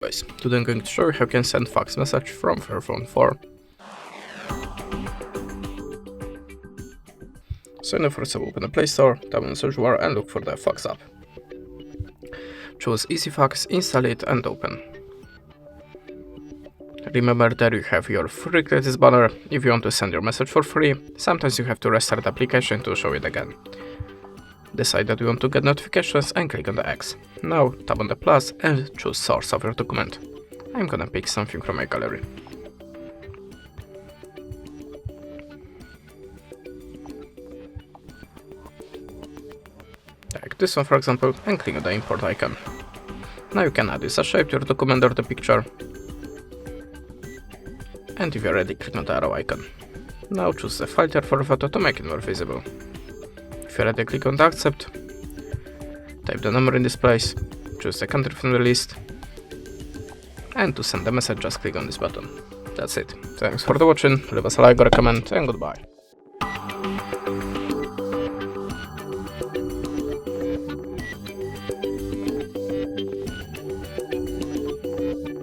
Guys, today I'm going to show you how you can send fax message from Fairphone 4. So now first open the Play Store, tap on search bar and look for the Fax App. Choose Easy Fax, install it and open. Remember that you have your free credits banner if you want to send your message for free. Sometimes you have to restart the application to show it again. Decide that you want to get notifications and click on the X. Now tap on the plus and choose source of your document. I'm gonna pick something from my gallery. Like this one for example, and click on the import icon. Now you can add this a shape to your document or the picture. And if you're ready, click on the arrow icon. Now choose the filter for a photo to make it more visible. If you're ready, click on the accept. Type the number in this place, choose the country from the list. And to send the message, just click on this button. That's it. Thanks for watching, leave us a like or a comment, and goodbye.